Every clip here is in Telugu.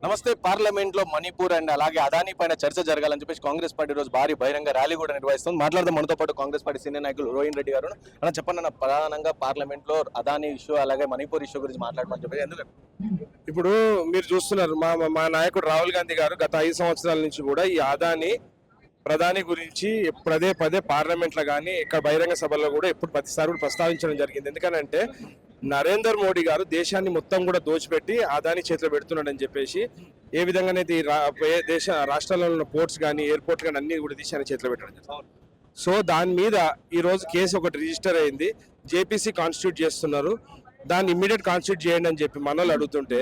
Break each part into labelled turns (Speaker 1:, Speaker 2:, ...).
Speaker 1: నమస్తే. పార్లమెంట్ లో మణిపూర్ అండ్ అలాగే అదానీ పైన చర్చ జరగాలని చెప్పేసి కాంగ్రెస్ పార్టీ రోజు భారీ బహిరంగ ర్యాలీ కూడా నిర్వహిస్తుంది. మాట్లాడదాం మనతో పాటు కాంగ్రెస్ పార్టీ సీనియర్ నాయకులు రోహిన్ రెడ్డి గారు. అలా చెప్పండి అన్న, ప్రధానంగా పార్లమెంట్ లో అదానీ ఇష్యూ అలాగే మణిపూర్ ఇష్యూ గురించి మాట్లాడమని చెప్పి ఎందుకంటే
Speaker 2: ఇప్పుడు మీరు చూస్తున్నారు మా నాయకుడు రాహుల్ గాంధీ గారు గత 5 సంవత్సరాల నుంచి కూడా ఈ అదానీ ప్రధాని గురించి పదే పార్లమెంట్ లో కానీ ఇక్కడ బహిరంగ సభల్లో కూడా ఎప్పుడు ప్రతిసారి కూడా ప్రస్తావించడం జరిగింది. ఎందుకనంటే నరేందర్ మోడీ గారు దేశాన్ని మొత్తం కూడా దోచిపెట్టి అదానీ చేతిలో పెడుతున్నాడని చెప్పేసి ఏ విధంగానైతే దేశ రాష్ట్రాల్లో ఉన్న పోర్ట్స్ కానీ ఎయిర్పోర్ట్ కానీ అన్ని కూడా దేశాన్ని చేతిలో పెట్టడం జరిగింది. సో దాని మీద ఈ రోజు కేసు ఒకటి రిజిస్టర్ అయింది. జేపీసీ కాన్స్టిట్యూట్ చేస్తున్నారు. దాన్ని ఇమ్మీడియట్ కాన్స్టిట్యూట్ చేయండి అని చెప్పి మనల్ని అడుగుతుంటే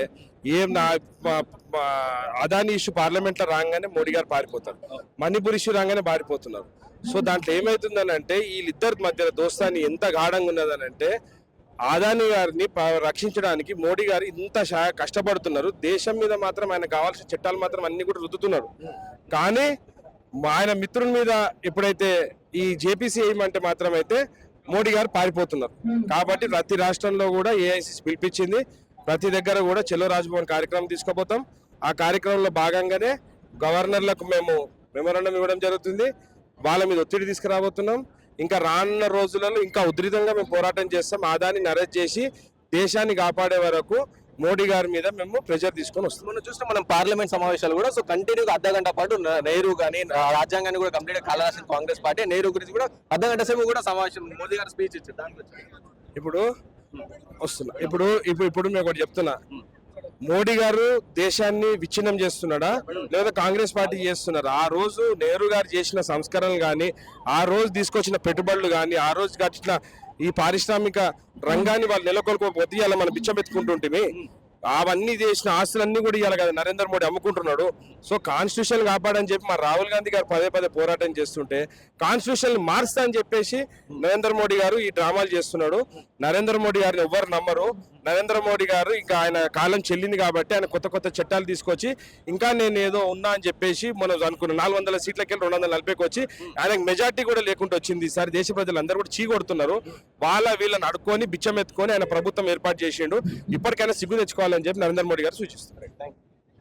Speaker 2: అదానీ ఇష్యూ పార్లమెంట్ లో రాగానే మోడీ గారు పారిపోతారు, మణిపూర్ ఇష్యూ రాగానే పారిపోతున్నారు. సో దాంట్లో ఏమైతుందని అంటే వీళ్ళిద్దరి మధ్య దోస్తాన్ని ఎంత గాఢంగా ఉన్నదని అంటే అదానీ గారిని రక్షించడానికి మోడీ గారు ఇంత కష్టపడుతున్నారు. దేశం మీద మాత్రం ఆయన కావాల్సిన చట్టాలు మాత్రం అన్ని కూడా రుద్దుతున్నారు. కానీ ఆయన మిత్రుల మీద ఎప్పుడైతే ఈ జేపీసీ ఏమంటే మాత్రం అయితే మోడీ గారు పారిపోతున్నారు. కాబట్టి ప్రతి రాష్ట్రంలో కూడా ఏఐసిసి పిలిపించింది. ప్రతి దగ్గర కూడా చెలో రాజ్భవన్ కార్యక్రమం తీసుకోబోతాం. ఆ కార్యక్రమంలో భాగంగానే గవర్నర్లకు మేము మెమోరాండం ఇవ్వడం జరుగుతుంది. వాళ్ళ మీద ఒత్తిడి తీసుకురాబోతున్నాం. ఇంకా రానున్న రోజులలో ఇంకా ఉధృతంగా మేము పోరాటం చేస్తాం. అదానిని అరెస్ట్ చేసి దేశాన్ని కాపాడే వరకు మోడీ గారి మీద మేము ప్రెజర్ తీసుకొని వస్తాం.
Speaker 1: మనం చూస్తే మనం పార్లమెంట్ సమావేశాలు కూడా కంటిన్యూగా అర్ధగంట పాటు నెహ్రూ కానీ రాజ్యాంగాన్ని కూడా కంప్లీట్ గా కాలరాసిన కాంగ్రెస్ పార్టీ నెహ్రూ గురించి కూడా అర్ధగంట సేపు కూడా సమావేశం మోదీ గారు స్పీచ్ ఇచ్చారు. దాని గురించి
Speaker 2: ఇప్పుడు వస్తున్నా. ఇప్పుడు మేము ఒకటి చెప్తున్నా, మోడీ గారు దేశాన్ని విచ్ఛిన్నం చేస్తున్నాడా లేదా కాంగ్రెస్ పార్టీ చేస్తున్నారా? ఆ రోజు నెహ్రూ గారు చేసిన సంస్కరణలు కానీ, ఆ రోజు తీసుకొచ్చిన పెట్టుబడులు కానీ, ఆ రోజు కట్టిన ఈ పారిశ్రామిక రంగాన్ని వాళ్ళు నెలకొల్పకపోతే ఇలా మనం బిచ్చబెత్తుకుంటుంటే అవన్నీ చేసిన ఆస్తులన్నీ కూడా ఇవ్వాలి కదా నరేంద్ర మోడీ అమ్ముకుంటున్నాడు. సో కాన్స్టిట్యూషన్ కాపాడని చెప్పి మా రాహుల్ గాంధీ గారు పదే పోరాటం చేస్తుంటే కాన్స్టిట్యూషన్ మారుస్తా అని చెప్పేసి నరేంద్ర మోడీ గారు ఈ డ్రామాలు చేస్తున్నాడు. నరేంద్ర మోడీ గారిని ఎవ్వరు నమ్మరు. నరేంద్ర మోడీ గారు ఇంకా ఆయన కాలం చెల్లింది కాబట్టి ఆయన కొత్త చట్టాలు తీసుకొచ్చి ఇంకా నేను ఏదో ఉన్నా అని చెప్పేసి మనం అనుకున్న 400 సీట్లకి 240కి వచ్చి ఆయనకు మెజార్టీ కూడా లేకుండా వచ్చింది. ఈసారి దేశ ప్రజలందరూ కూడా చీకొడుతున్నారు. వీళ్ళని అడుక్కొని బిచ్చమెత్తుకొని ఆయన ప్రభుత్వం ఏర్పాటు చేసిండు. ఇప్పటికైనా సిగ్గు తెచ్చుకోవాలని చెప్పి నరేంద్ర మోడీ గారు సూచిస్తారు.